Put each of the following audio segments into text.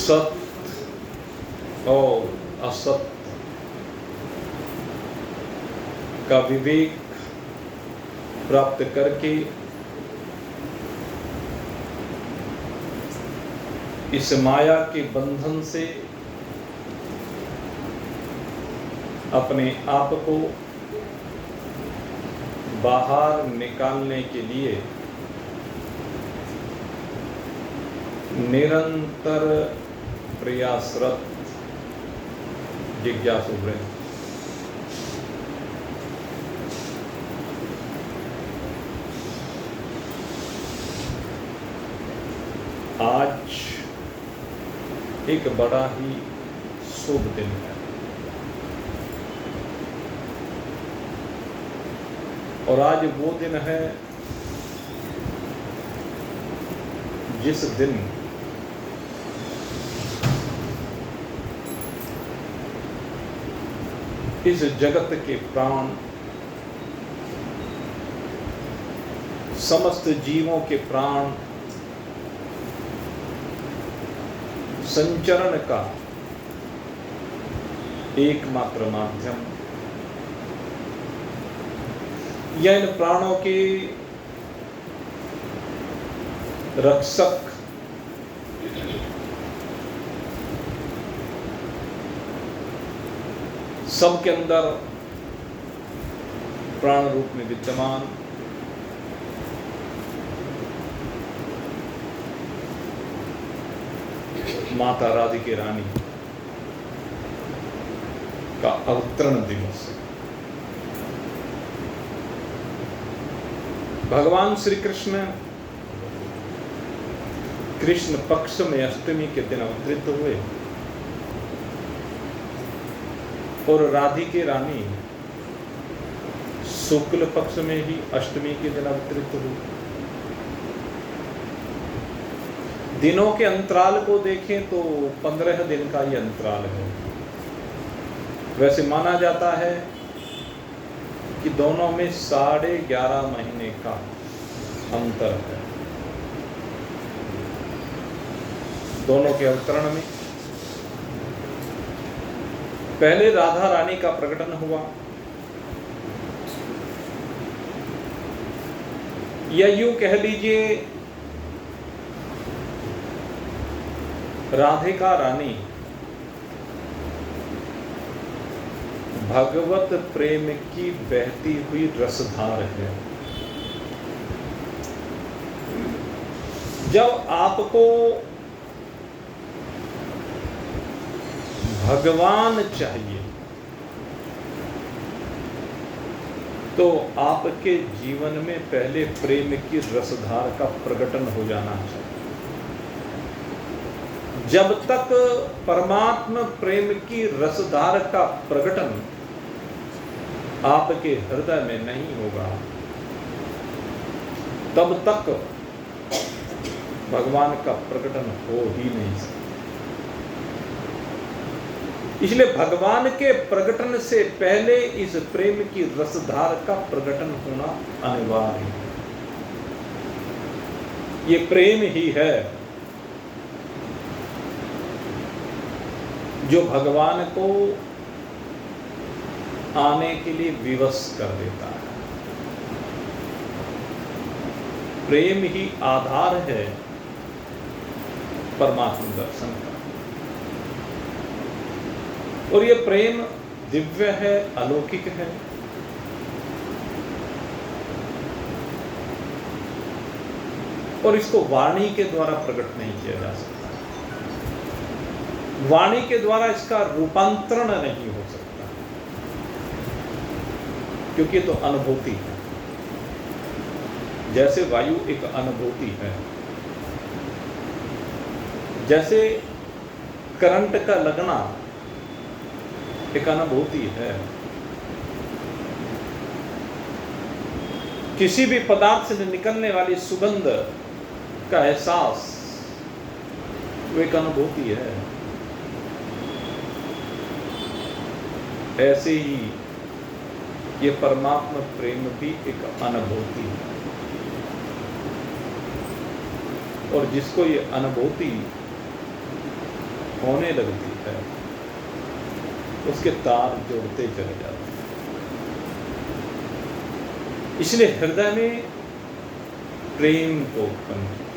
सत्य और असत्य का विवेक प्राप्त करके इस माया के बंधन से अपने आप को बाहर निकालने के लिए निरंतर प्रयासरत जिज्ञासु रहे। आज एक बड़ा ही शुभ दिन है और आज वो दिन है जिस दिन इस जगत के प्राण, समस्त जीवों के प्राण संचरण का एकमात्र माध्यम या इन प्राणों के रक्षक सबके अंदर प्राण रूप में विद्यमान माता राधिके रानी का अवतरण दिवस। भगवान श्री कृष्ण कृष्ण पक्ष में अष्टमी के दिन अवतरित हुए और राधिके रानी शुक्ल पक्ष में ही अष्टमी के दिन अवतरित हुई। दिनों के अंतराल को देखें तो 15 दिन का ये अंतराल है। वैसे माना जाता है कि दोनों में 11.5 महीने का अंतर है। दोनों के अवतरण में पहले राधा रानी का प्रकटन हुआ, या यूं कह लीजिए राधिका रानी भगवत प्रेम की बहती हुई रसधार है। जब आपको भगवान चाहिए तो आपके जीवन में पहले प्रेम की रसधार का प्रकटन हो जाना चाहिए। जब तक परमात्मा प्रेम की रसधार का प्रकटन आपके हृदय में नहीं होगा, तब तक भगवान का प्रकटन हो ही नहीं सकता। इसलिए भगवान के प्रकटन से पहले इस प्रेम की रसधार का प्रकटन होना अनिवार्य है। ये प्रेम ही है जो भगवान को आने के लिए विवश कर देता है। प्रेम ही आधार है परमात्मा दर्शन का, और ये प्रेम दिव्य है, अलौकिक है। और इसको वाणी के द्वारा प्रकट नहीं किया जा सकता। वाणी के द्वारा इसका रूपांतरण नहीं हो सकता, क्योंकि ये तो अनुभूति है। जैसे वायु एक अनुभूति है, जैसे करंट का लगना एक अनुभूति है। किसी भी पदार्थ से निकलने वाली सुगंध का एहसास वो एक अनुभूति है। ऐसे ही ये परमात्मा प्रेम भी एक अनुभूति है, और जिसको ये अनुभूति होने लगती है, उसके तार जोड़ते चले जाते हैं। इसलिए हृदय में प्रेम को उत्पन्न किया।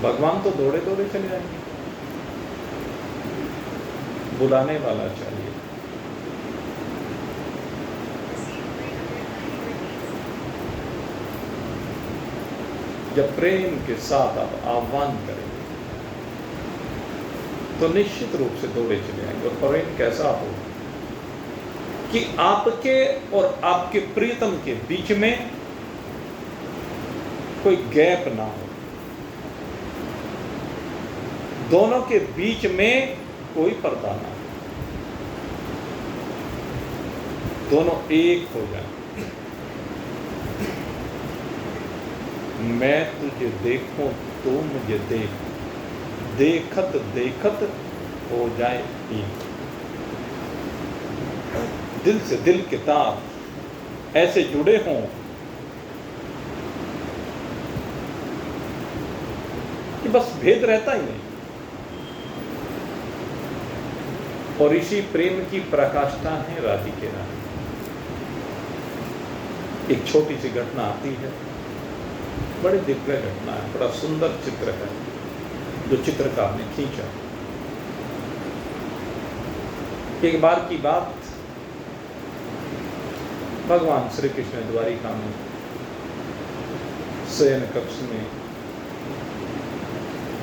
भगवान तो दौड़े दौड़े चले जाएंगे, बुलाने वाला चाहिए। जब प्रेम के साथ आप आह्वान करेंगे तो निश्चित रूप से दौड़े चले आएंगे। और प्रेम कैसा हो कि आपके और आपके प्रियतम के बीच में कोई गैप ना हो, दोनों के बीच में कोई पर्दा ना हो, दोनों एक हो जाए। मैं तुझे देखूं तू मुझे देख, देखत देखत हो जाए एक। दिल से दिल के तार ऐसे जुड़े हों कि बस भेद रहता ही नहीं। और इसी प्रेम की पराकाष्ठा है राधिके रानी। एक छोटी सी घटना आती है, बड़ी दिव्य घटना है, बड़ा सुंदर चित्र है जो चित्रकार ने खींचा। एक बार की बात, भगवान श्री कृष्ण द्वारिका में शयन कक्ष में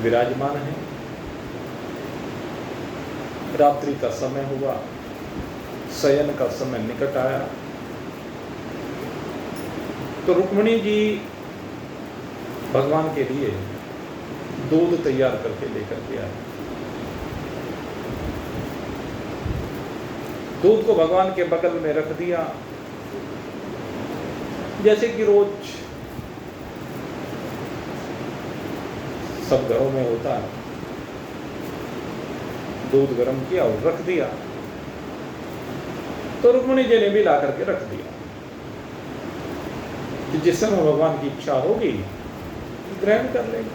विराजमान है। रात्रि का समय हुआ, शयन का समय निकट आया तो रुक्मिणी जी भगवान के लिए दूध तैयार करके लेकर के आए। दूध को भगवान के बगल में रख दिया, जैसे कि रोज सब घरों में होता है। दूध गर्म किया और रख दिया, तो रुक्मिणी जी ने भी ला करके रख दिया कि जिस समय भगवान की इच्छा होगी ग्रहण कर लेंगे।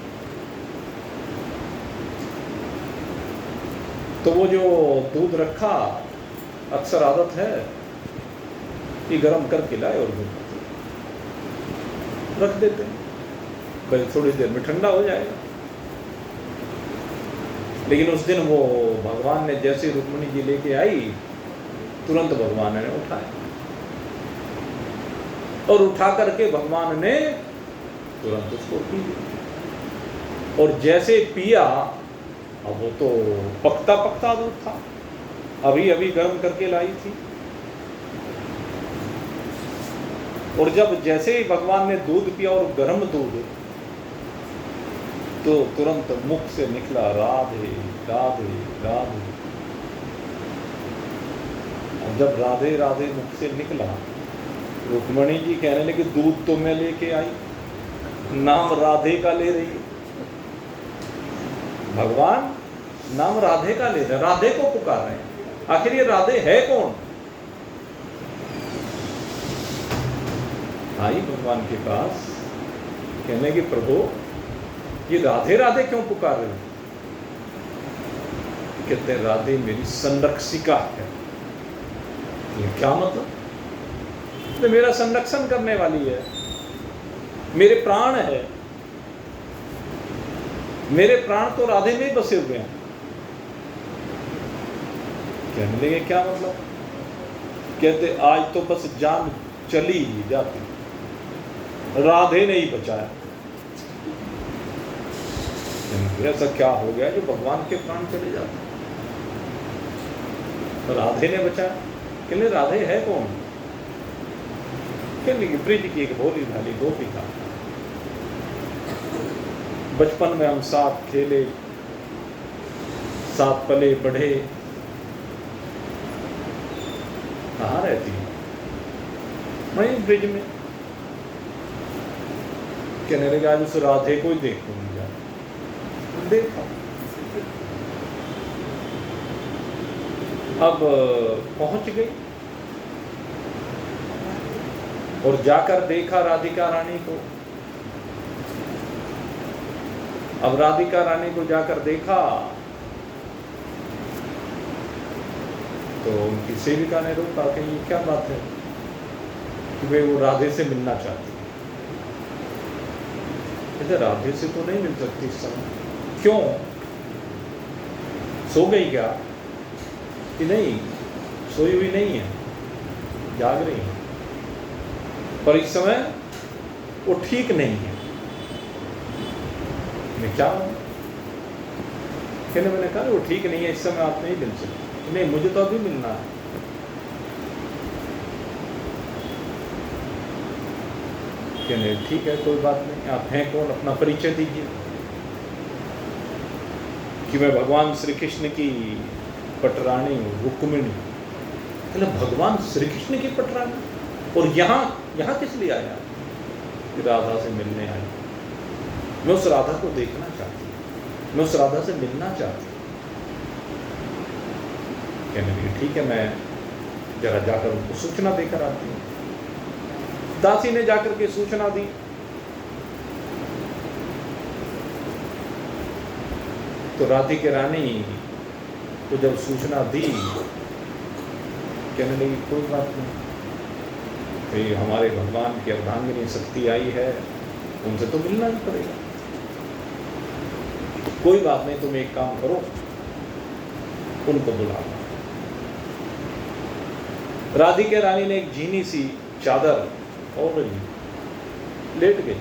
तो वो जो दूध रखा, अक्सर आदत है कि गर्म करके लाए और दूध रख देते हैं, भाई थोड़ी देर में ठंडा हो जाएगा। लेकिन उस दिन वो भगवान ने जैसे रुक्मिणी जी लेके आई, तुरंत भगवान ने उठाया और उठा करके भगवान ने तुरंत उसको पी लिया। और जैसे पिया, अब वो तो पकता पकता दूध था, अभी अभी गर्म करके लाई थी। और जब जैसे ही भगवान ने दूध पिया और गर्म दूध, तो तुरंत मुख से निकला राधे राधे राधे। और जब राधे राधे मुख से निकला, रुक्मिणी जी कहने लगी दूध तो मैं लेके आई, नाम राधे का ले रही है। भगवान नाम राधे का ले रहे, राधे को पुकार रहे हैं। आखिर ये राधे है कौन? आई भगवान के पास, कहने लगी प्रभु ये राधे राधे क्यों पुकार रहे हो? कहते हैं राधे मेरी संरक्षिका है। ये क्या मतलब? तो मेरा संरक्षण करने वाली है, मेरे प्राण है, मेरे प्राण तो राधे में ही बसे हुए हैं। कहने लगे क्या मतलब? कहते आज तो बस जान चली ही जाती, राधे ने ही बचाया। ऐसा क्या हो गया जो भगवान के प्राण चले जाते? तो राधे ने बचाया। कहने राधे है कौन? कहने की ब्रिज की एक भोली भाली गोपिका, बचपन में हम साथ खेले, साथ पले बढ़े, कहाँ रहती है? वहीं ब्रिज में। कहने लगे आज उस राधे को ही देखूंगा। देखा, अब पहुंच गई और जाकर देखा राधिका रानी को, अब राधिका रानी को जाकर देखा तो उनकी सेविका ने रोका कि ये क्या बात है कि वे वो राधे से मिलना चाहती है। कहते राधे से तो नहीं मिल सकती इस समय। क्यों? सो गई क्या? कि नहीं, सोई हुई नहीं है, जाग रही है, पर इस समय वो ठीक नहीं है। मैं क्या कहने, मैंने कहा वो ठीक नहीं है, इस समय आप नहीं मिल सकते। नहीं, मुझे तो अभी मिलना है। कहने ठीक है, कोई बात नहीं, आप हैं कौन, अपना परिचय दीजिए। कि मैं भगवान श्री कृष्ण की पटरानी हूँ, रुक्मिणी। कहले भगवान श्री कृष्ण की पटरानी, और यहाँ किस लिए आया? कि राधा से मिलने आई। मैं उस राधा को देखना चाहती हूँ, मैं उस राधा से मिलना चाहती हूँ। कहने लगी ठीक है, मैं जरा जाकर उनको सूचना देकर आती हूँ। दासी ने जाकर के सूचना दी। तो राधिका रानी को जब सूचना दी, कहने लगी कोई बात नहीं, तो हमारे भगवान की अर्धांगिनी शक्ति आई है, उनसे तो मिलना ही पड़ेगा। कोई बात नहीं, तुम एक काम करो, उनको बुला लो। राधिका रानी ने एक झीनी सी चादर और लेट गई,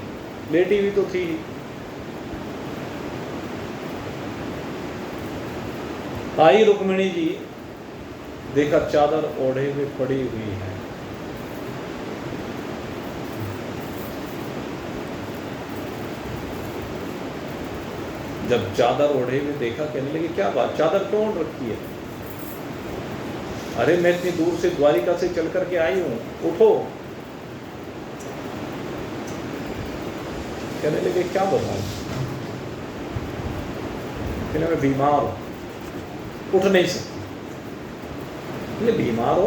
लेटी हुई तो थी। आई रुक्मिणी जी, देखा चादर ओढ़े हुए पड़ी हुई है। जब चादर ओढ़े हुए देखा, कहने लगी क्या बात, चादर क्यों ओढ़ रखी है? अरे मैं इतनी दूर से द्वारिका से चल करके आई हूं, उठो। कहने लगे क्या बताऊं? कहने मैं बीमार हूं, उठ नहीं सकती। कहने बीमार हो,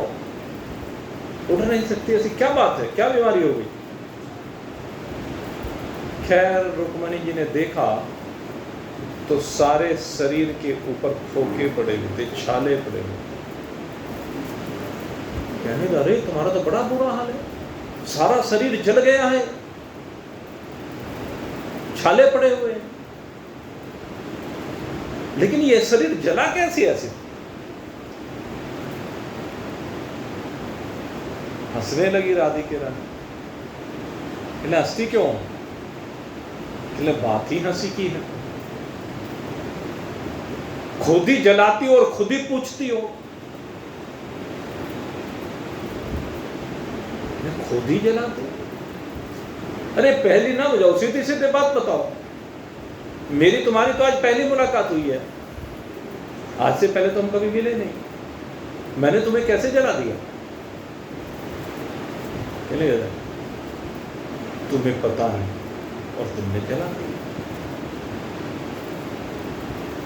उठ नहीं सकती, ऐसी क्या बात है, क्या बीमारी हो गई? खैर रुक्मिणी जी ने देखा तो सारे शरीर के ऊपर फोके पड़े हुए थे, छाले पड़े हुए। कहने लगे अरे तुम्हारा तो बड़ा बुरा हाल है, सारा शरीर जल गया है, छाले पड़े हुए हैं, लेकिन ये शरीर जला कैसे ऐसे? हंसने लगी राधिका रानी। कहले हंसती क्यों? कहले बात ही हंसी की है, खुद ही जलाती हो और खुद ही पूछती हो। खुद ही जलाती? अरे पहली ना बुझाओ, सीधी सीधी बात बताओ। मेरी तुम्हारी तो आज पहली मुलाकात हुई है, आज से पहले तो हम कभी मिले नहीं, मैंने तुम्हें कैसे जला दिया? तुम्हें पता नहीं और तुमने जला दिया।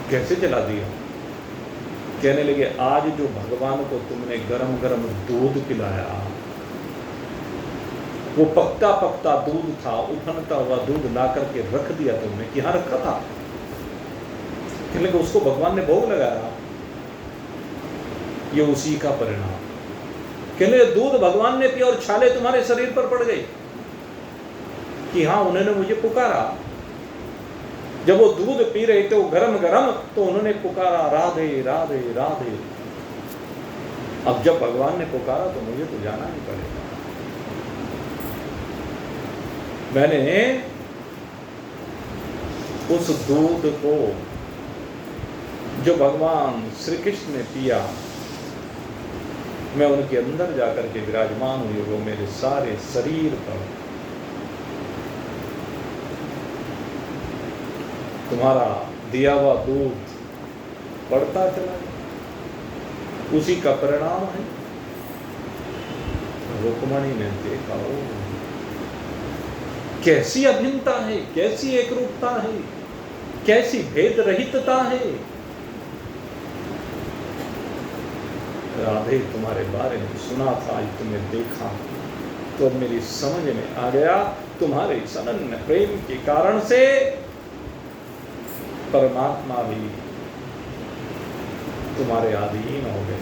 कैसे जला दिया? कहने लगे आज जो भगवान को तुमने गरम गरम दूध पिलाया, वो पकता पकता दूध था, उफनता हुआ दूध ला करके रख दिया तुमने, कि हाँ रखा था। कहने लगे उसको भगवान ने भोग लगाया, ये उसी का परिणाम। कहने लगे दूध भगवान ने पिया और छाले तुम्हारे शरीर पर पड़ गई, कि हाँ उन्होंने मुझे पुकारा। जब वो दूध पी रहे थे वो गरम गरम, तो उन्होंने पुकारा राधे राधे राधे। अब जब भगवान ने पुकारा तो मुझे तो जाना ही पड़ेगा। मैंने उस दूध को जो भगवान श्री कृष्ण ने पिया, मैं उनके अंदर जाकर के विराजमान हुई, वो मेरे सारे शरीर पर तुम्हारा दिया हुआ दूध बढ़ता चला गया, उसी का परिणाम है। रुक्मिणी ने देखा ओ कैसी अभिन्नता है, कैसी एकरूपता है, कैसी भेद रहितता है। राधे तुम्हारे बारे में सुना था, आज तुम्हें देखा तो मेरी समझ में आ गया, तुम्हारे इस अनन्य प्रेम के कारण से परमात्मा भी तुम्हारे अधीन हो गए,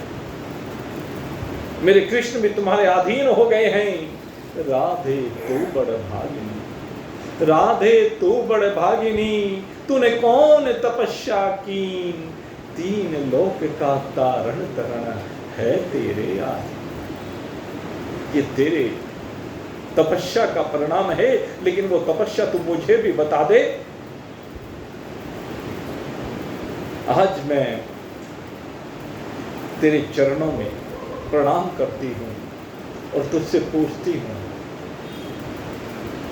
मेरे कृष्ण भी तुम्हारे अधीन हो गए हैं। राधे तू बड़ भागिनी, राधे तू बड़ भागिनी, तूने कौन तपस्या कीन, तीन लोक का तारण तरण है तेरे याद। ये तेरे तपस्या का परिणाम है, लेकिन वो तपस्या तू मुझे भी बता दे। आज मैं तेरे चरणों में प्रणाम करती हूं और तुझसे पूछती हूं,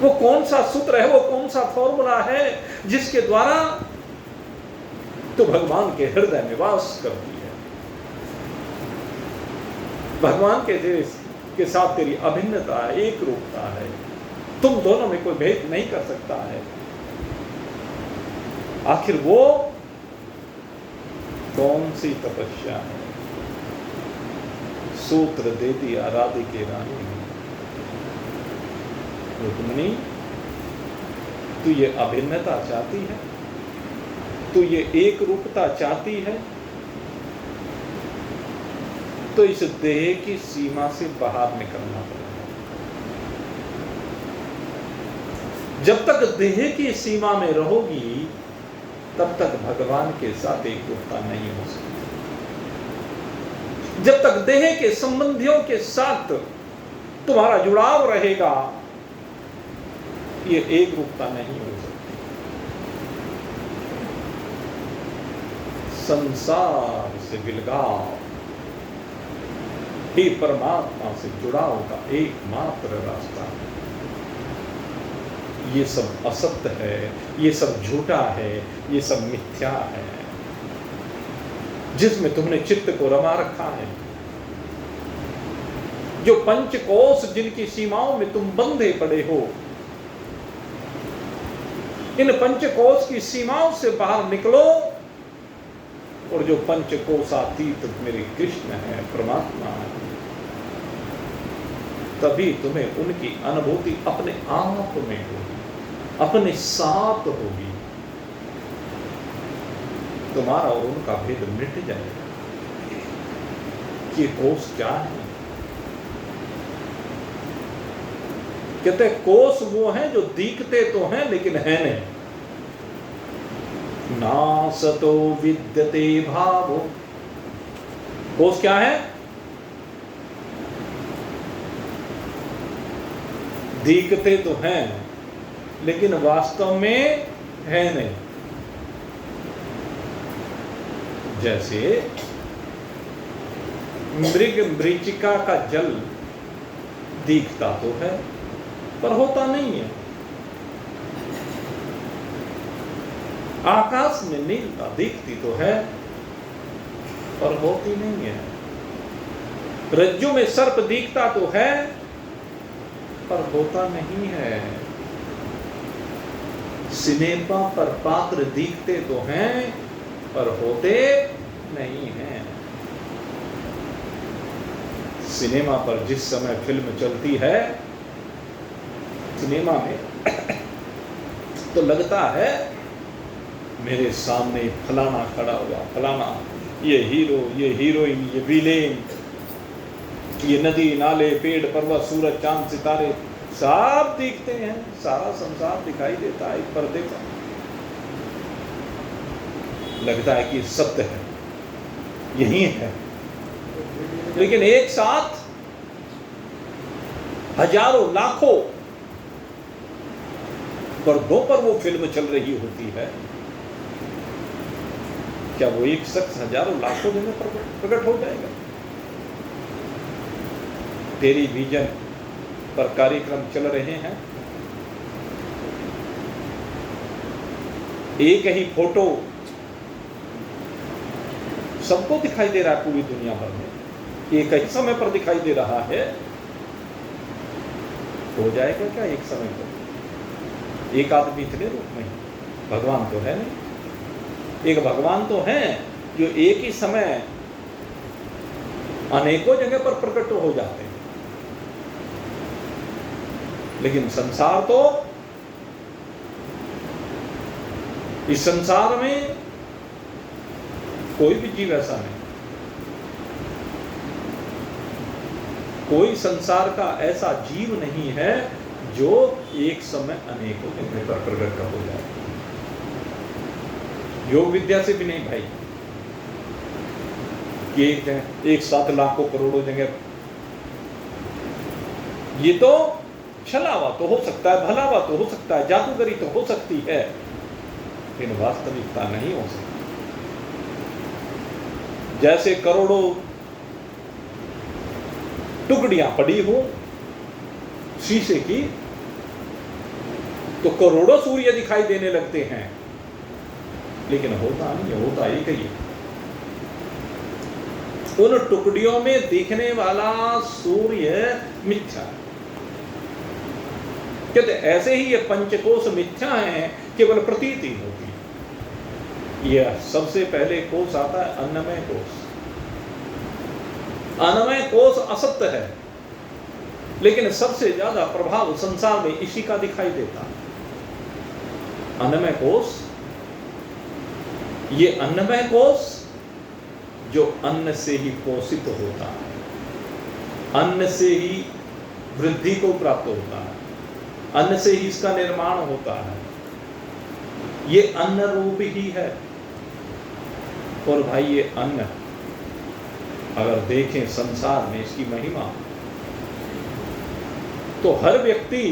वो कौन सा सूत्र है, वो कौन सा फॉर्मूला है जिसके द्वारा तू भगवान के हृदय में वास करती है। भगवान के साथ तेरी अभिन्नता है, एक रूपता है, तुम दोनों में कोई भेद नहीं कर सकता है। आखिर वो कौन सी तपस्या है? सूत्र दे दिया राधिके रानी ने। रुक्मिणी, तू ये अभिन्नता चाहती है, तू ये एक रूपता चाहती है, तो इस देह की सीमा से बाहर निकलना पड़ेगा। जब तक देह की सीमा में रहोगी, तब तक भगवान के साथ एक रूपता नहीं हो सकती। जब तक देह के संबंधियों के साथ तुम्हारा जुड़ाव रहेगा, ये एक रूपता नहीं हो सकती। संसार से विलगाव ही परमात्मा से जुड़ाव का एकमात्र रास्ता है। ये सब असत्य है, ये सब झूठा है, ये सब मिथ्या है, जिसमें तुमने चित्त को रमा रखा है। जो पंचकोश जिनकी सीमाओं में तुम बंधे पड़े हो, इन पंचकोश की सीमाओं से बाहर निकलो और जो पंचकोशातीत मेरे कृष्ण है, परमात्मा है, तभी तुम्हें उनकी अनुभूति अपने आप में होगी, अपने साथ होगी। तुम्हारा और उनका भेद मिट जाएगा। ये कोष क्या है? कहते कोष वो हैं जो दिखते तो हैं लेकिन है नहीं। नासतो विद्यते भावो। कोष क्या है? दिखते तो हैं लेकिन वास्तव में है नहीं। जैसे मृग मरीचिका का जल दिखता तो है पर होता नहीं है। आकाश में नीलता दिखती तो है पर होती नहीं है। रज्जु में सर्प दिखता तो है पर होता नहीं है। सिनेमा पर पात्र दिखते तो हैं पर होते नहीं हैं। सिनेमा पर जिस समय फिल्म चलती है, सिनेमा में तो लगता है मेरे सामने फलाना खड़ा हुआ, फलाना, ये हीरो, ये हीरोइन, ये विलेन, ये नदी नाले पेड़ पर्वत सूरज चांद सितारे सब दिखते हैं। सारा संसार दिखाई देता है एक पर्दे पर। लगता है कि सत्य है, यही है, लेकिन एक साथ हजारों लाखों पर्दों पर वो फिल्म चल रही होती है। क्या वो एक शख्स हजारों लाखों जगह प्रकट हो जाएगा? टेलीविजन पर कार्यक्रम चल रहे हैं, एक ही फोटो सबको दिखाई दे रहा है पूरी दुनिया भर में, एक ही समय पर दिखाई दे रहा है। हो जाएगा क्या एक समय पर? एक आदमी इतने रूप में, भगवान तो है नहीं। एक भगवान तो है जो एक ही समय अनेकों जगह पर प्रकट हो जाते हैं, लेकिन संसार तो इस संसार में कोई भी जीव ऐसा नहीं, कोई संसार का ऐसा जीव नहीं है जो एक समय अनेकों जगह पर प्रकट हो जाए। योग विद्या से भी नहीं भाई कि एक साथ लाखों करोड़ों जगह, ये तो छलावा तो हो सकता है, भलावा तो हो सकता है, जादूगरी तो हो सकती है, लेकिन वास्तविकता नहीं हो सकती। जैसे करोड़ों टुकड़ियां पड़ी हो शीशे की तो करोड़ों सूर्य दिखाई देने लगते हैं, लेकिन होता नहीं है, होता एक ही है। उन टुकड़ियों में दिखने वाला सूर्य मिथ्या है। कहते ऐसे ही ये पंचकोश मिथ्या है, केवल प्रतीति होती है। यह सबसे पहले कोश आता है अन्नमय कोश। अन्नमय कोश असत्य है, लेकिन सबसे ज्यादा प्रभाव संसार में इसी का दिखाई देता है। अन्नमय कोश, ये अन्नमय कोश जो अन्न से ही पोषित होता है, अन्न से ही वृद्धि को प्राप्त होता है, अन्न से ही इसका निर्माण होता है, ये अन्न रूप ही है। और भाई ये अन्न अगर देखें संसार में इसकी महिमा, तो हर व्यक्ति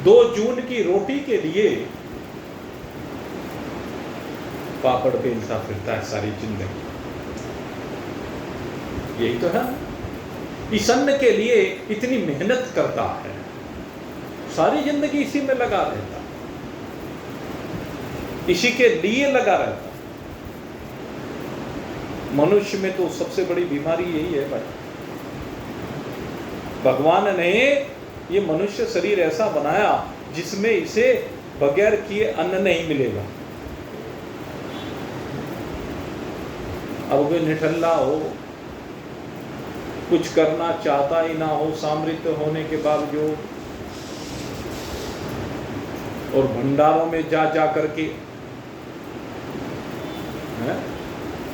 2 जून की रोटी के लिए पापड़ बेलता फिरता है सारी जिंदगी। यही तो है, इस अन्न के लिए इतनी मेहनत करता है, सारी जिंदगी इसी में लगा रहता, इसी के लिए लगा रहता। मनुष्य में तो सबसे बड़ी बीमारी यही है भाई। भगवान ने ये मनुष्य शरीर ऐसा बनाया जिसमें इसे बगैर किए अन्न नहीं मिलेगा। अब कोई निठल्ला हो, कुछ करना चाहता ही ना हो सामर्थ्य होने के बावजूद, और भंडारों में जा जा करके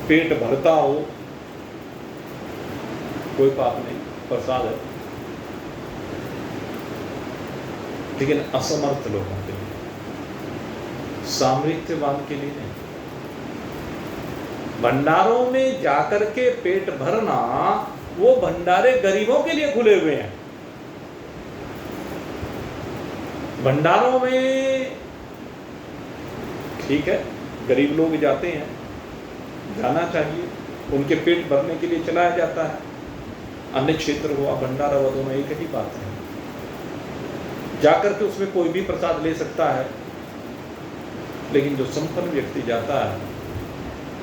पेट भरता हो, कोई पाप नहीं, प्रसाद है। लेकिन असमर्थ लोगों के लिए, सामर्थ्यवान के लिए नहीं। भंडारों में जाकर के पेट भरना, वो भंडारे गरीबों के लिए खुले हुए हैं। भंडारों में ठीक है, गरीब लोग जाते हैं, जाना चाहिए, उनके पेट भरने के लिए चलाया जाता है। अन्य क्षेत्र हुआ, भंडारा हुआ, दोनों एक ही बात है। जाकर के उसमें कोई भी प्रसाद ले सकता है, लेकिन जो संपन्न व्यक्ति जाता है,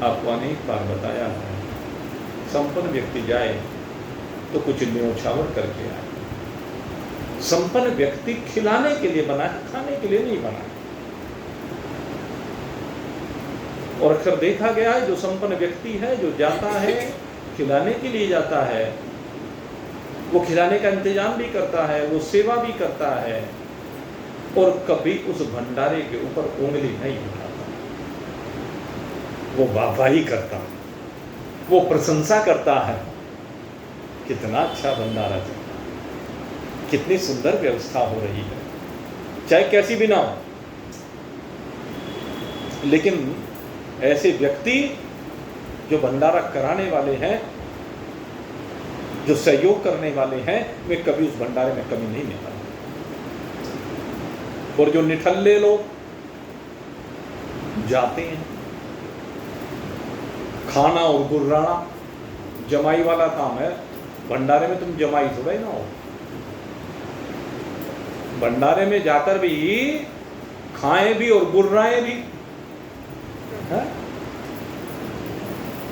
आपको अनेक बार बताया है, संपन्न व्यक्ति जाए तो कुछ न्योछावर करके आए। संपन्न व्यक्ति खिलाने के लिए बना है, खाने के लिए नहीं बना है। और अक्सर देखा गया है, जो संपन्न व्यक्ति है, जो जाता है खिलाने के लिए जाता है, वो खिलाने का इंतजाम भी करता है, वो सेवा भी करता है, और कभी उस भंडारे के ऊपर उंगली नहीं उठाता। वो वाहवाही करता है, वो प्रशंसा करता है, कितना अच्छा भंडारा चलता है, कितनी सुंदर व्यवस्था हो रही है, चाहे कैसी भी ना हो। लेकिन ऐसे व्यक्ति जो भंडारा कराने वाले हैं, जो सहयोग करने वाले हैं, वे कभी उस भंडारे में कमी नहीं निकालते। और जो निठल्ले लोग जाते हैं, खाना और गुर्राना जमाई वाला काम है। भंडारे में तुम जमाई थोड़ा ही ना हो, भंडारे में जाकर भी खाएं भी और गुर्राएं भी है?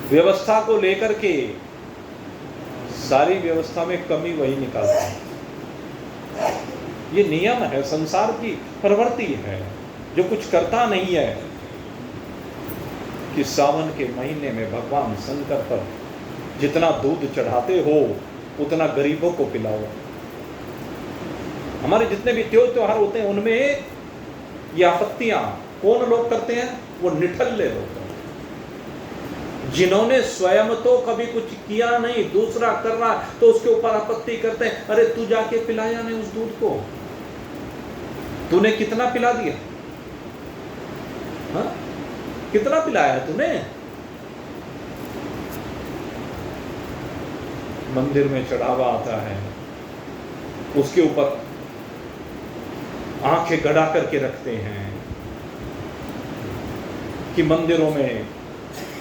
व्यवस्था को लेकर के सारी व्यवस्था में कमी वही निकालता है। ये नियम है, संसार की प्रवृत्ति है। जो कुछ करता नहीं है कि सावन के महीने में भगवान शंकर पर जितना दूध चढ़ाते हो उतना गरीबों को पिलाओ। हमारे जितने भी त्योहार होते हैं उनमें ये आपत्तियां कौन लोग करते हैं? वो निठल्ले लोग करते हैं, जिन्होंने स्वयं तो कभी कुछ किया नहीं, दूसरा कर रहा तो उसके ऊपर आपत्ति करते हैं, अरे तू जाके पिलाया नहीं उस दूध को, तूने कितना पिला दिया? हाँ, कितना पिलाया तूने? मंदिर में चढ़ावा आता है, उसके ऊपर आंखें गड़ा करके रखते हैं कि मंदिरों में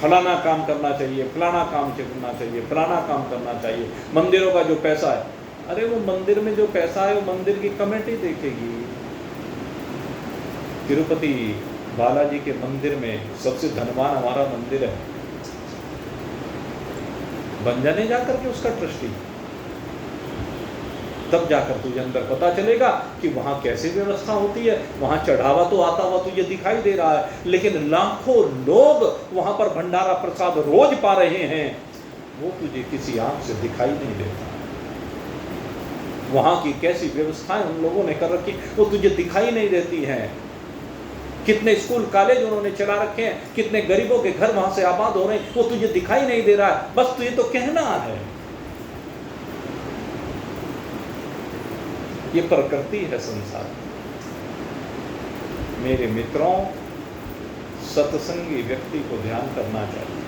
फलाना काम करना चाहिए, फलाना काम करना चाहिए, फलाना काम करना चाहिए। मंदिरों का जो पैसा है, अरे वो मंदिर में जो पैसा है वो मंदिर की कमेटी देखेगी। तिरुपति बालाजी के मंदिर में सबसे धनवान हमारा मंदिर है, बन जाने जाकर के उसका ट्रस्टी, तब जाकर तुझे अंदर पता चलेगा कि वहां कैसे व्यवस्था होती है। वहां चढ़ावा तो आता हुआ तुझे दिखाई दे रहा है, लेकिन लाखों लोग वहां पर भंडारा प्रसाद रोज पा रहे हैं, वो तुझे किसी आंख से दिखाई नहीं देता। वहां की कैसी व्यवस्थाएं उन लोगों ने कर रखी वो तुझे दिखाई नहीं देती हैं। कितने स्कूल कॉलेज उन्होंने चला रखे हैं, कितने गरीबों के घर वहां से आबाद हो रहे हैं, वो तुझे दिखाई नहीं दे रहा है। बस तुझे तो कहना है। ये प्रकृति है संसार। मेरे मित्रों, सत्संगी व्यक्ति को ध्यान करना चाहिए।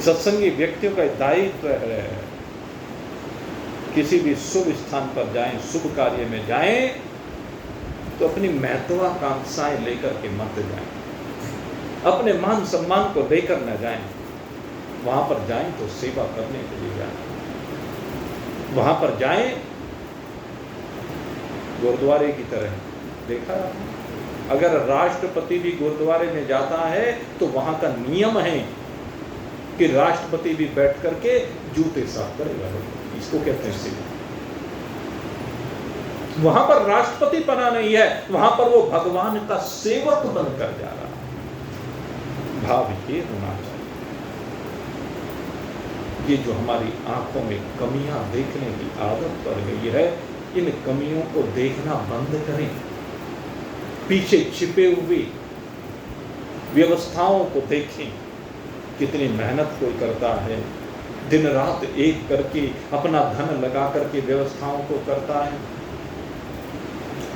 सत्संगी व्यक्तियों का दायित्व है, किसी भी शुभ स्थान पर जाएं, शुभ कार्य में जाएं तो अपनी महत्वाकांक्षाएं लेकर के मत जाएं, अपने मान सम्मान को लेकर न जाएं। वहां पर जाएं तो सेवा करने के लिए जाएं। वहां पर जाएं गुरुद्वारे की तरह। देखा आपने, अगर राष्ट्रपति भी गुरुद्वारे में जाता है तो वहां का नियम है कि राष्ट्रपति भी बैठ करके जूते साफ करेगा। इसको कहते हैं सेवा। वहां पर राष्ट्रपति बना नहीं है, वहां पर वो भगवान का सेवक बनकर जा रहा है। भाव ये होना चाहिए। ये जो हमारी आंखों में कमियां देखने की आदत पड़ गई है, इन कमियों को देखना बंद करें। पीछे छिपे हुए व्यवस्थाओं को देखें, कितनी मेहनत कोई करता है, दिन रात एक करके अपना धन लगा करके व्यवस्थाओं को करता है।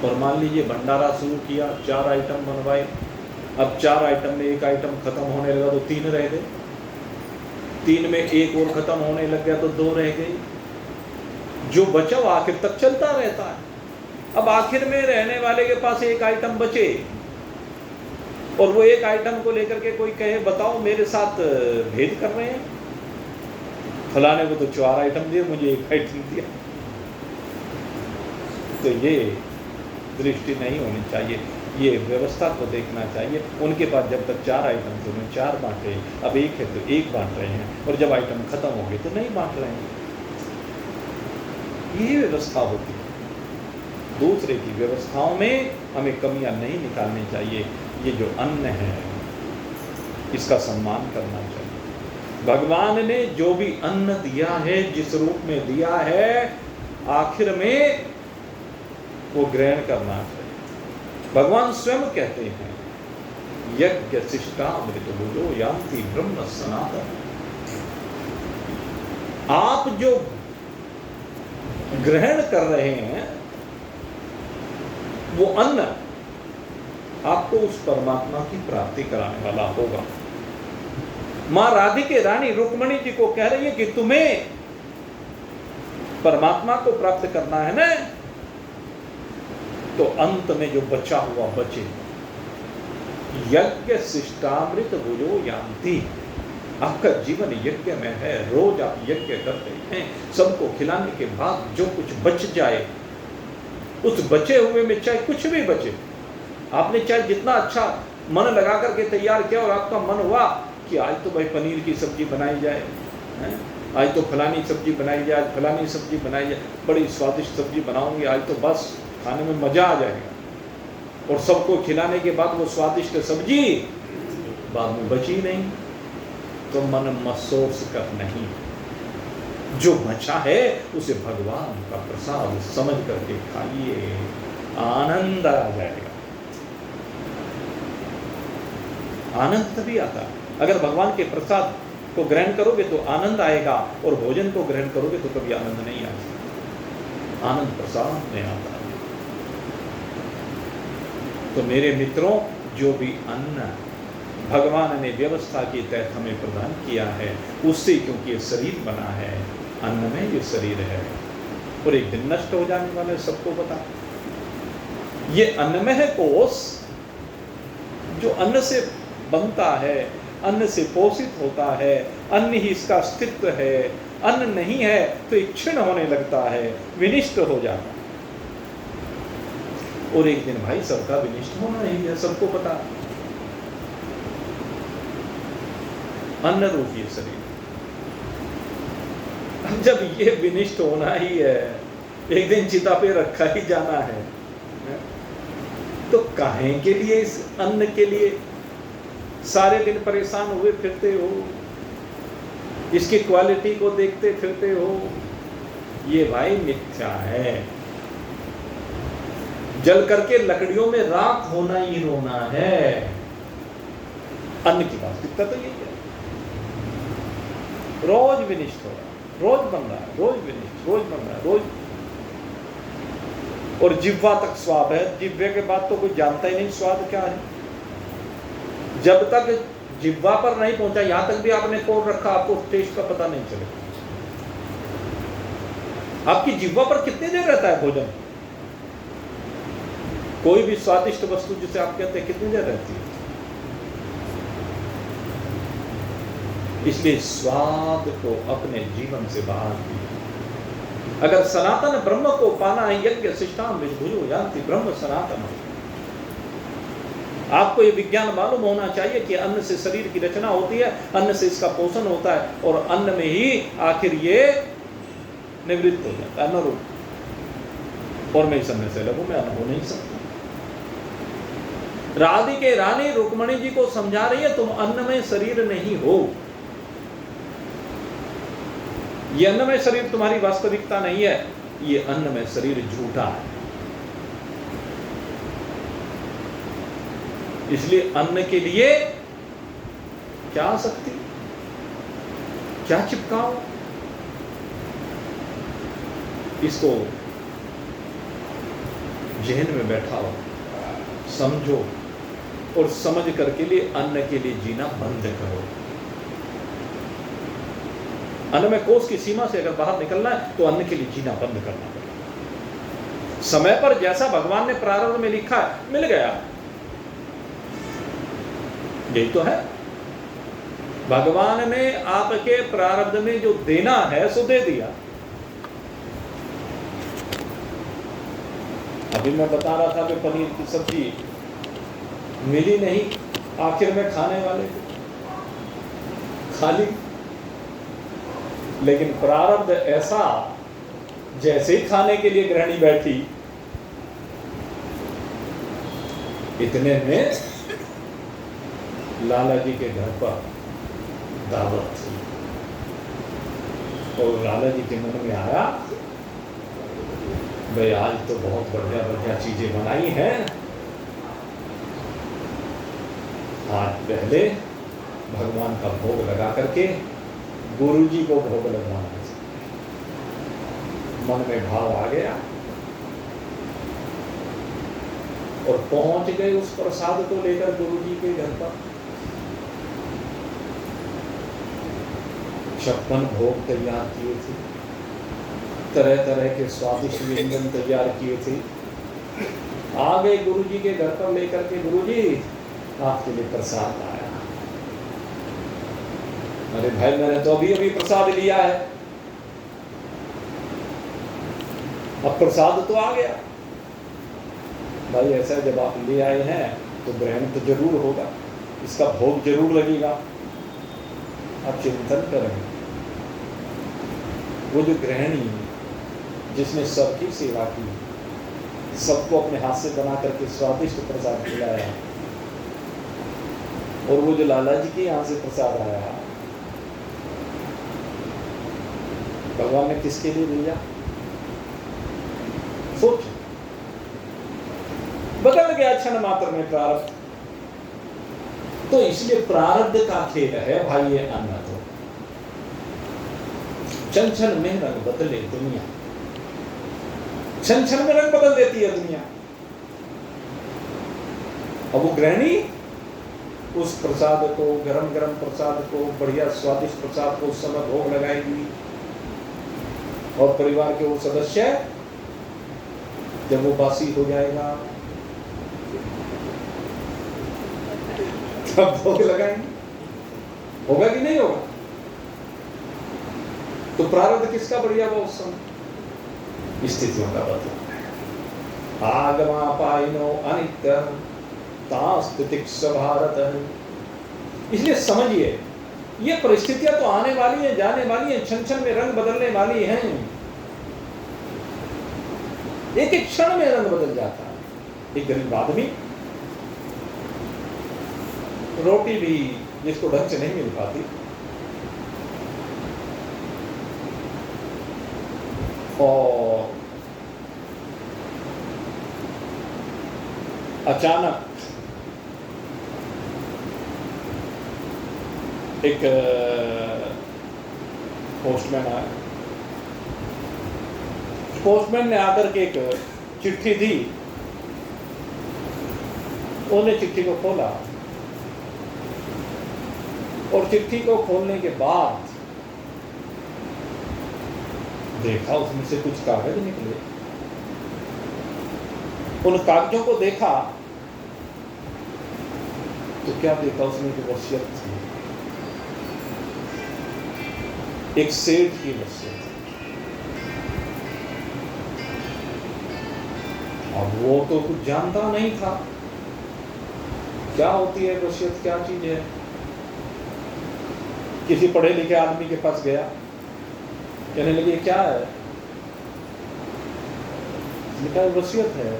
और मान लीजिए भंडारा शुरू किया, 4 आइटम बनवाए, अब 4 आइटम में एक आइटम खत्म होने लगा तो 3 रह गए, 3 में एक और खत्म होने लग गया तो 2 रह गए। जो बचा वो आखिर तक चलता रहता है। अब आखिर में रहने वाले के पास एक आइटम बचे और वो एक आइटम को लेकर के कोई कहे बताओ मेरे साथ भेद कर रहे हैं, फलाने को तो 4 आइटम दिए, मुझे एक आइटम दिया। तो ये दृष्टि नहीं होनी चाहिए, ये व्यवस्था को देखना चाहिए। उनके पास जब तक 4 आइटम थे उन्होंने 4 बांटे, अब एक है तो एक बांट रहे हैं, और जब आइटम खत्म हो गए तो नहीं बांट रहे हैं। ये व्यवस्था होती है। दूसरे की व्यवस्थाओं में हमें कमियां नहीं निकालनी चाहिए। ये जो अन्न है इसका सम्मान करना चाहिए। भगवान ने जो भी अन्न दिया है, जिस रूप में दिया है, आखिर में वो ग्रहण करना चाहिए। भगवान स्वयं कहते हैं यज्ञ शिष्टामृत भुजो यान्ति ब्रह्म सनातन। आप जो ग्रहण कर रहे हैं वो अन्न आपको उस परमात्मा की प्राप्ति कराने वाला होगा। मां राधिके रानी रुक्मणी जी को कह रही है कि तुम्हें परमात्मा को प्राप्त करना है ना, तो अंत में जो बचा हुआ बचे। यज्ञ शिष्टामृत भुजो यान्ति। आपका जीवन यज्ञ में है, रोज आप यज्ञ करते हैं, सबको खिलाने के बाद जो कुछ बच जाए, उस बचे हुए में चाहे कुछ भी बचे, आपने चाहे जितना अच्छा मन लगा करके तैयार किया और आपका मन हुआ कि आज तो भाई पनीर की सब्जी बनाई जाए, आज तो फलानी सब्जी बनाई जाए, आज फलानी सब्जी बनाई जाए, बड़ी स्वादिष्ट सब्जी बनाऊंगी आज तो बस खाने में मजा आ जाएगा, और सबको खिलाने के बाद वो स्वादिष्ट सब्जी बाद में बची नहीं, तो मन महसूस कर नहीं। जो बचा है उसे भगवान का प्रसाद समझ करके खाइए, आनंद आ जाएगा। आनंद तभी आता है। अगर भगवान के प्रसाद को ग्रहण करोगे तो आनंद आएगा, और भोजन को ग्रहण करोगे तो कभी आनंद नहीं आएगा। आनंद प्रसाद में आता है। तो मेरे मित्रों, जो भी अन्न भगवान ने व्यवस्था के तहत हमें प्रदान किया है, उससे, क्योंकि ये शरीर बना है, अन्न में ये शरीर है और एक दिन नष्ट हो जाने वाला है, सबको पता। ये अन्नमय कोश जो अन्न से बनता है, अन्न से पोषित होता है, अन्न ही इसका अस्तित्व है। अन्न नहीं है तो एक क्षीण होने लगता है, विनिष्ट हो जाता है, और एक दिन भाई सबका विनिष्ट होना ही है, सबको पता। अन्न रूप ये शरीर, जब ये विनिष्ट होना ही है, एक दिन चिता पे रखा ही जाना है, तो काहे के लिए इस अन्न के लिए सारे दिन परेशान हुए फिरते हो, इसकी क्वालिटी को देखते फिरते हो? ये भाई मिथ्या है। जल करके लकड़ियों में राख होना ही रोना है। अन्न की वास्तविकता तो यही है। रोज विनिष्ट हो रहा है, रोज बन रहा है, रोज विनिष्ट, रोज बन रहा है, रोज। और जिह्वा तक स्वाद है, जिह्वे के बाद तो कोई जानता ही नहीं स्वाद क्या है। जब तक जिह्वा पर नहीं पहुंचा, यहां तक भी आपने खोल रखा, आपको टेस्ट का पता नहीं चलेगा। आपकी जिह्वा पर कितनी देर रहता है भोजन? कोई भी स्वादिष्ट वस्तु जिसे आप कहते हैं, कितनी देर रहती है? इसलिए स्वाद को अपने जीवन से बाहर किया। अगर सनातन ब्रह्म को पाना है, यज्ञ शिष्टाम विभुजो यान्ति ब्रह्म सनातन। आपको ये विज्ञान मालूम होना चाहिए कि अन्न से शरीर की रचना होती है, अन्न से इसका पोषण होता है, और अन्न में ही आखिर ये निवृत्त हो जाता है, अन्न रूप। और मैं इस अन्न से लघु में अन्न हो नहीं सकता। राधिके रानी रुक्मणी जी को समझा रही है, तुम अन्न में शरीर नहीं हो। ये अन्न में शरीर तुम्हारी वास्तविकता नहीं है, ये अन्न में शरीर झूठा है। इसलिए अन्न के लिए क्या आसक्ति, क्या चिपकाओ? इसको जहन में बैठाओ, समझो, और समझ करके लिए अन्न के लिए जीना बंद करो। अन्न में कोष की सीमा से अगर बाहर निकलना है तो अन्न के लिए जीना बंद करना पड़ेगा। समय पर जैसा भगवान ने प्रारंभ में लिखा है, मिल गया, यही तो है। भगवान ने आपके प्रारब्ध में जो देना है सो दे दिया। अभी मैं बता रहा था कि पनीर की सब्जी मिली नहीं, आखिर में खाने वाले को खाली। लेकिन प्रारब्ध ऐसा, जैसे ही खाने के लिए गृहिणी बैठी, इतने में लाला जी के घर पर दावत थी, और लाला जी के मन में आया, भाई आज तो बहुत बढ़िया बढ़िया चीजें बनाई हैं, आज पहले भगवान का भोग लगा करके गुरुजी को भोग लगवाना है। मन में भाव आ गया और पहुंच गए उस प्रसाद को लेकर गुरुजी के घर पर। 56 भोग तैयार किए थे, तरह तरह के स्वादिष्ट व्यंजन तैयार किए थे। आ गए गुरुजी के घर पर लेकर के, गुरुजी आपके लिए प्रसाद आया। अरे भाई, मैंने तो अभी अभी प्रसाद लिया है, अब प्रसाद तो आ गया। भाई ऐसा जब आप ले आए हैं तो ग्रहण तो जरूर होगा, इसका भोग जरूर लगेगा। आप चिंतन करें, वो जो गृहिणी जिसने सबकी सेवा की, सबको अपने हाथ से बना करके स्वादिष्ट प्रसाद खिलाया, और वो जो लाला जी के यहाँ से प्रसाद आया, भगवान ने किसके लिए दिया? सोच, बदल गया क्षण मात्र में प्रारब्ध। तो इसलिए प्रारब्ध का खेल है भाई ये अन्न तो। क्षण क्षण में रंग बदले दुनिया, क्षण क्षण में रंग बदल देती है दुनिया। अब वो गृहिणी उस प्रसाद को, गरम गरम प्रसाद को, बढ़िया स्वादिष्ट प्रसाद को उस समय भोग लगाएगी, और परिवार के वो सदस्य जब वो बासी हो जाएगा तब भोग लगाएंगे। होगा कि नहीं होगा? तो प्रारब्ध किसका बढ़िया हुआ उस समय? स्थितियों का बदलाव। आगमापाइनो अनित्य तास्तितिक्ष भारत है। इसलिए समझिए, ये परिस्थितियां तो आने वाली हैं, जाने वाली हैं, क्षण क्षण में रंग बदलने वाली हैं। एक एक क्षण में रंग बदल जाता है। एक गरीब आदमी, रोटी भी जिसको ढंग से नहीं मिल पाती, और अचानक एक पोस्टमैन आया। पोस्टमैन ने आकर के एक चिट्ठी दी। उन्होंने चिट्ठी को खोला, और चिट्ठी को खोलने के बाद देखा उसमें से कुछ कागज निकले। उन कागजों को देखा तो क्या देखा उसमें कि वसीयत थी, एक सेठ की वसीयत। अब वो तो कुछ जानता नहीं था क्या होती है वसीयत, क्या चीज है। किसी पढ़े लिखे आदमी के पास गया, कहने लगे क्या है? लिखा है वसीयत है।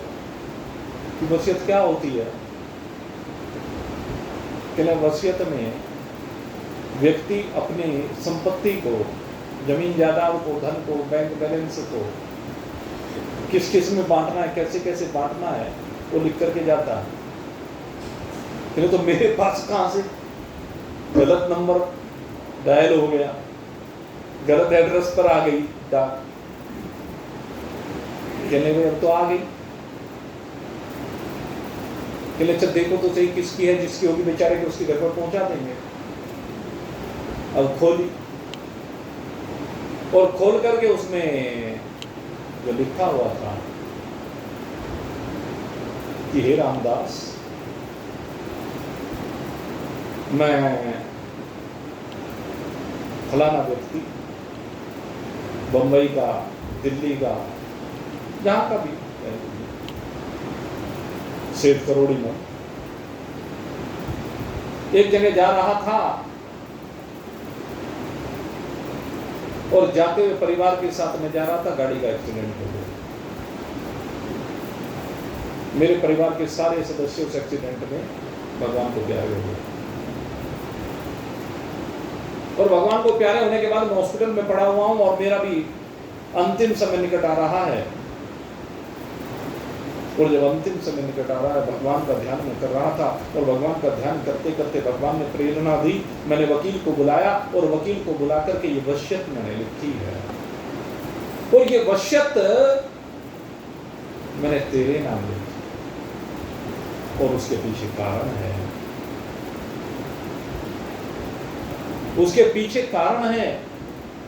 कि वसीयत क्या होती है? कहने वसीयत में व्यक्ति अपनी संपत्ति को, जमीन जायदाद को, धन को, बैंक बैलेंस को किस किस में बांटना है, कैसे कैसे बांटना है, वो लिख करके जाता है। कहने तो मेरे पास कहां से? गलत नंबर डायल हो गया, गलत एड्रेस पर आ गई डाक। कहने में अब तो आ गई। कहने अच्छा देखो तो सही किसकी है, जिसकी होगी बेचारे को उसके घर पर पहुंचा देंगे। अब खोली, और खोल करके उसमें जो लिखा हुआ था कि हे रामदास, मैं फलाना व्यक्ति बंबई का, दिल्ली का, जहां का भी सेठ करोड़ी में एक जगह जा रहा था, और जाते हुए परिवार के साथ में जा रहा था, गाड़ी का एक्सीडेंट हो गया। मेरे परिवार के सारे सदस्य उस एक्सीडेंट में भगवान को प्यारे हो गए, और भगवान को प्यारे होने के बाद मैं हॉस्पिटल में पड़ा हुआ हूं, और मेरा भी अंतिम समय निकट आ रहा है। और जब अंतिम समय निकट आ रहा है, भगवान का ध्यान मैं कर रहा था, और भगवान का ध्यान करते करते भगवान ने प्रेरणा दी। मैंने वकील को बुलाया, और वकील को बुला करके ये वसीयत मैंने लिखी है, और ये वसीयत मैंने तेरे नाम लिखी, और उसके पीछे कारण है। उसके पीछे कारण है।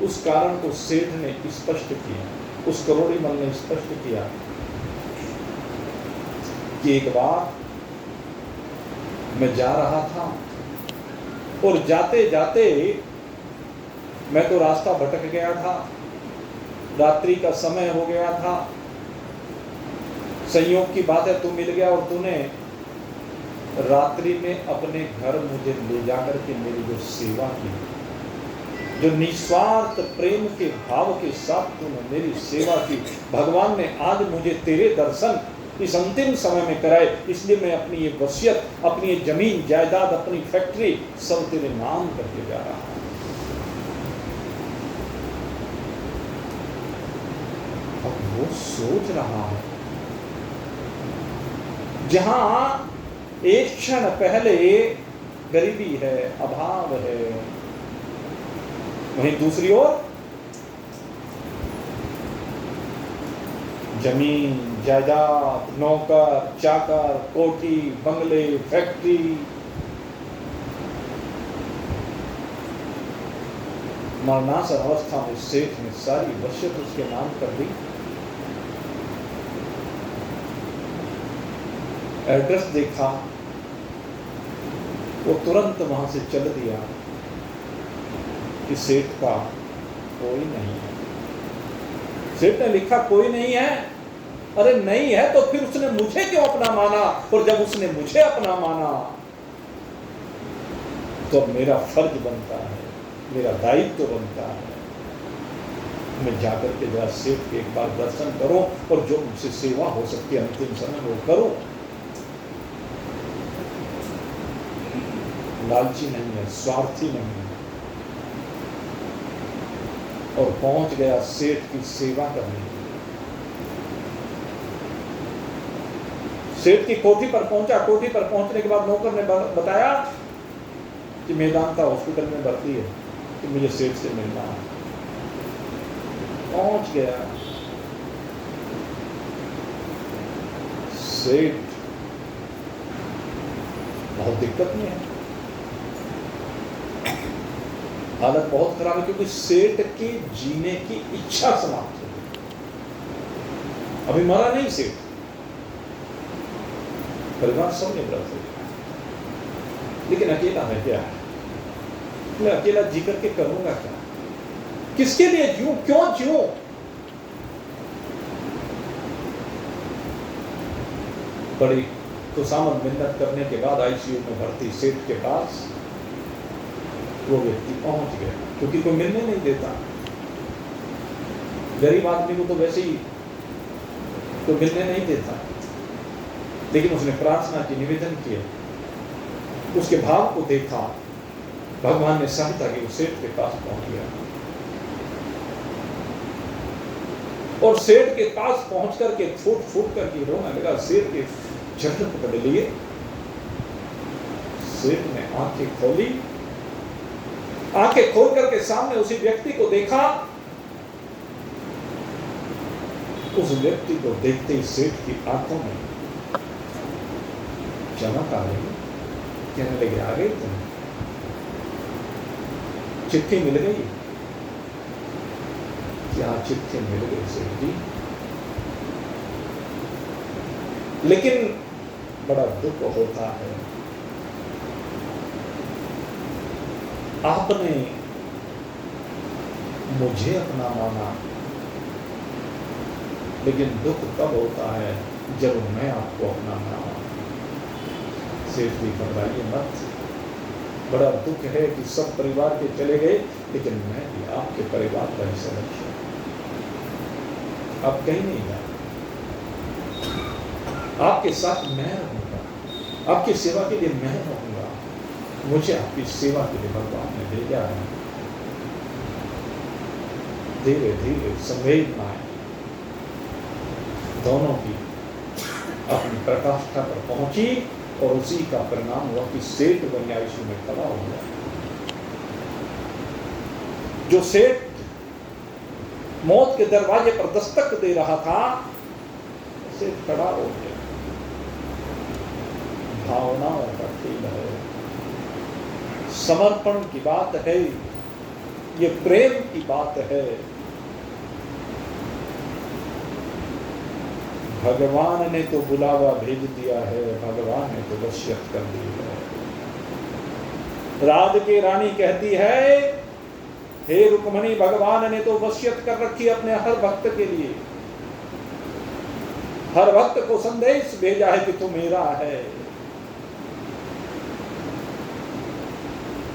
उस कारण को सेठ ने स्पष्ट किया, उस करोड़ी मल ने स्पष्ट किया कि एक बार मैं जा रहा था, और जाते जाते मैं तो रास्ता भटक गया था, रात्रि का समय हो गया था। संयोग की बात है तू मिल गया, और तूने रात्रि में अपने घर मुझे ले जाकर के मेरी जो सेवा की, जो निस्वार्थ प्रेम के भाव के साथ तूने मेरी सेवा की, भगवान ने आज मुझे तेरे दर्शन इस अंतिम समय में कराए। इसलिए मैं अपनी ये वसीयत, अपनी ये जमीन जायदाद, अपनी फैक्ट्री सब तेरे नाम करके जा रहा हूं। अब वो सोच रहा है, जहां एक क्षण पहले गरीबी है, अभाव है। वहीं दूसरी ओर जमीन, जायदाद, नौकर, चाकर, कोठी, बंगले, फैक्ट्री, मरणासन अवस्था में सेठ ने सारी वसीयत उसके नाम कर दी। एड्रेस देखा, वो तुरंत वहां से चल दिया कि सेठ का कोई नहीं है। सेठ ने लिखा कोई नहीं है। अरे नहीं है तो फिर उसने मुझे क्यों अपना माना? और जब उसने मुझे अपना माना तो मेरा फर्ज बनता है, मेरा दायित्व बनता है, मैं जाकर के जरा सेठ के एक बार दर्शन करूं और जो मुझसे सेवा हो सकती है अंतिम समय वो करूं। लालची नहीं है, स्वार्थी नहीं है, और पहुंच गया सेठ की सेवा करने के लिए। सेठ की कोठी पर पहुंचा। कोठी पर पहुंचने के बाद नौकर ने बताया कि मेदांता हॉस्पिटल में भर्ती है, कि मुझे सेठ से मिलना है। पहुंच गया। सेठ बहुत दिक्कत में है, हालत बहुत खराब है, क्योंकि सेठ के जीने की इच्छा समाप्त हो गई। अभी मरा नहीं सेठ, परिवार सब ने व्रत हो, लेकिन अकेला है क्या? मैं अकेला जी करके करूंगा क्या? किसके लिए जीऊं? क्यों जीऊं? बड़ी खुशामद मिन्नत करने के बाद आईसीयू में भर्ती सेठ के पास वो व्यक्ति पहुंच गया, क्योंकि कोई मिलने नहीं देता। गरीब आदमी को तो वैसे ही कोई मिलने नहीं देता, लेकिन उसने प्रार्थना की, निवेदन किया, उसके भाव को देखा, भगवान ने सहायता की, वो सेठ के पास पहुंच गया। और सेठ के पास पहुंच करके फूट फूट करके रोने लगा। सेठ के चरण पकड़ लिए। सेठ ने आंखें खोली, आंखें खोल करके सामने उसी व्यक्ति को देखा। उस व्यक्ति को देखते ही सेठ की आंखों में चमक आ गई। कहने लगे, आ गई तुम? चिट्ठी मिल गई? क्या चिट्ठी मिल गई सेठ जी? लेकिन बड़ा दुख होता है, आपने मुझे अपना माना, लेकिन दुख तब होता है जब मैं आपको अपना ना माना। सेठ भी घबराइए मत, बड़ा दुख है कि सब परिवार के चले गए, लेकिन मैं भी आपके परिवार का ही सदस्य हूं। आप कहीं नहीं जाए, आपके साथ मैं रहूंगा, आपकी सेवा के लिए मैं रहूंगा। मुझे आपकी सेवा के लिए भगवान ने भेजा है। धीरे धीरे संवेदनाएं दोनों की अपनी प्रकाष्ठा पर पहुंची, और उसी का परिणाम हुआ कि सेठ वहीं आईसीयू में खड़ा हो गया। जो सेठ मौत के दरवाजे पर दस्तक दे रहा था, सेठ खड़ा हो गया। भावनाओं का खेल है, समर्पण की बात है, ये प्रेम की बात है। भगवान ने तो बुलावा भेज दिया है, भगवान ने तो वसीयत कर दी है। राज की रानी कहती है, हे रुक्मणी, भगवान ने तो वसीयत कर रखी है अपने हर भक्त के लिए। हर भक्त को संदेश भेजा है कि तू मेरा है।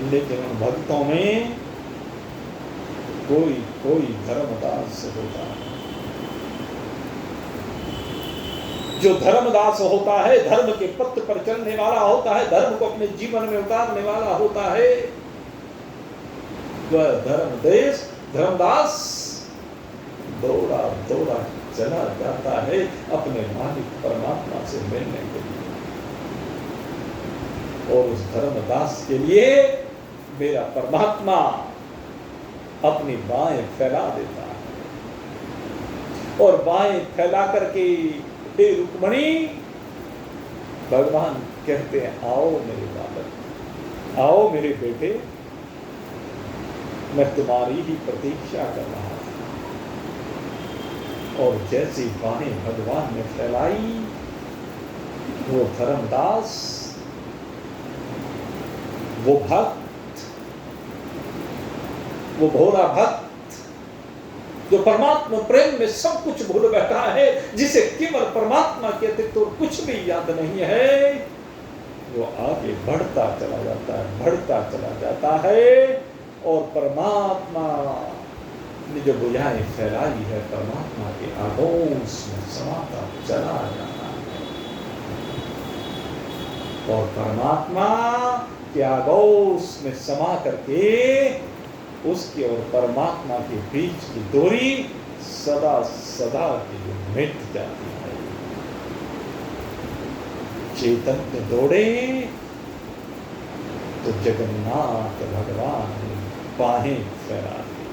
लेकिन उन भक्तों में कोई कोई धर्मदास होता है। जो धर्मदास होता है, धर्म के पथ पर चलने वाला होता है, धर्म को अपने जीवन में उतारने वाला होता है, वह धर्मदास दौड़ा दौड़ा चला जाता है अपने मालिक परमात्मा से मिलने के लिए। और उस धर्मदास के लिए मेरा परमात्मा अपनी बाहें फैला देता है और बाहें फैला करके हे रुक्मणी, भगवान कहते हैं आओ मेरे बालक, आओ मेरे बेटे, मैं तुम्हारी ही प्रतीक्षा कर रहा हूं। और जैसी बाहें भगवान ने फैलाई, वो धर्मदास, वो भक्त, वो भोला भक्त जो परमात्मा प्रेम में सब कुछ भूल बैठा है, जिसे केवल परमात्मा के अतिरिक्त और कुछ भी याद नहीं है, वो आगे बढ़ता चला जाता है, बढ़ता चला जाता है और परमात्मा ने जो बुझाएं फैलाई है, परमात्मा के आगोश में समाता चला जाता है और परमात्मा के आगोश में समा करके उसके और परमात्मा के बीच की दूरी सदा सदा के लिए मिट जाती है। चैतन्य दौड़े तो जगन्नाथ भगवान ने बाहें फैला दी।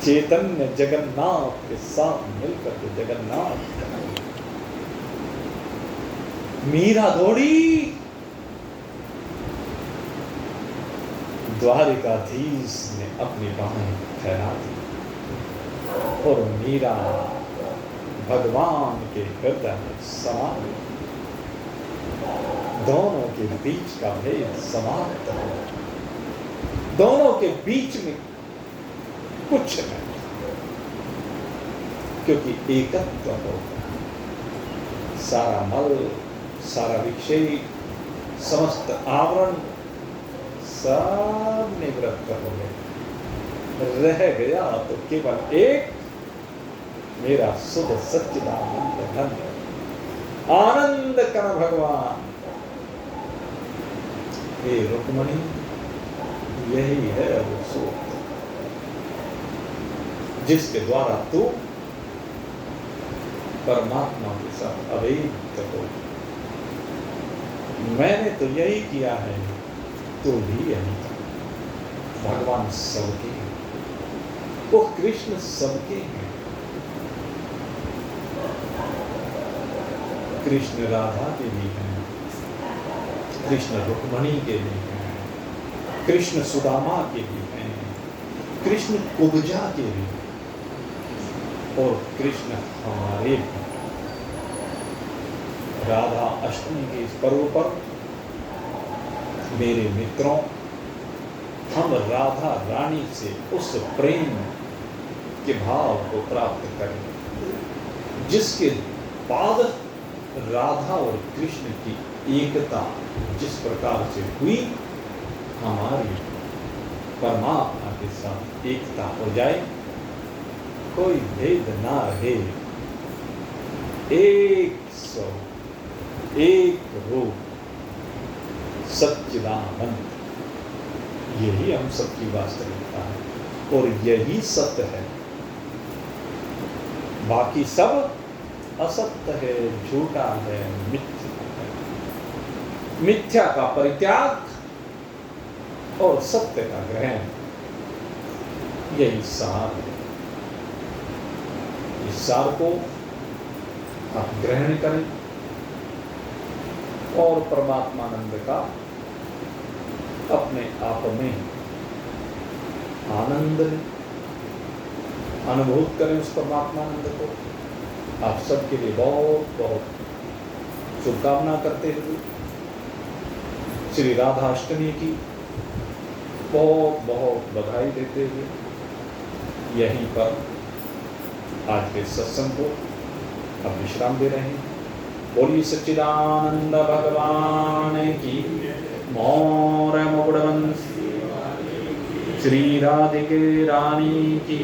चैतन्य जगन्नाथ के साथ मिलकर के जगन्नाथ, मीरा दौड़ी, द्वारिकाधीश ने अपनी बाहें फैला दी और मीरा भगवान के हृदय में समा गई। दोनों के बीच का भेद समाप्त हो, दोनों के बीच में कुछ नहीं, क्योंकि एकत्व हो गया। सारा मल, सारा विक्षेप, समस्त आवरण सब निवृत्त हो गए। रह गया तो केवल एक मेरा शुद्ध सच्चिदानंद घन आनंद कण भगवान। हे रुक्मणी, यही है वो सूत्र जिसके द्वारा तू परमात्मा के साथ अभेद हो। मैंने तो यही किया है, तो भी यही था। भगवान सबके हैं, वो कृष्ण सबके हैं। कृष्ण राधा के भी हैं, कृष्ण रुक्मणी के भी हैं, कृष्ण सुदामा के भी हैं, कृष्ण कुब्जा के भी हैं और कृष्ण हमारे भी। राधा अष्टमी के इस पर्व पर मेरे मित्रों, हम राधा रानी से उस प्रेम के भाव को प्राप्त करें जिसके बाद राधा और कृष्ण की एकता जिस प्रकार से हुई, हमारी परमात्मा के साथ एकता हो जाए, कोई भेद ना रहे, एक सौ एक रूप सच्चिदानंद, यही हम सबकी वास्तविकता है और यही सत्य है। बाकी सब असत्य है, झूठा है, मिथ्या है। मिथ्या का परित्याग और सत्य का ग्रहण, यही सार है। इस सार को आप ग्रहण करें और परमात्मानंद का अपने आप में आनंद अनुभूत करें उस परमात्मानंद को। आप सबके लिए बहुत बहुत शुभकामना करते हुए श्री राधाष्टमी की बहुत बहुत बधाई देते हुए यहीं पर आज के सत्संग को अब विश्राम दे रहे हैं। बोलिए सच्चिदानंद भगवान की, मौर मुकुटवंशी श्री राधिके रानी की।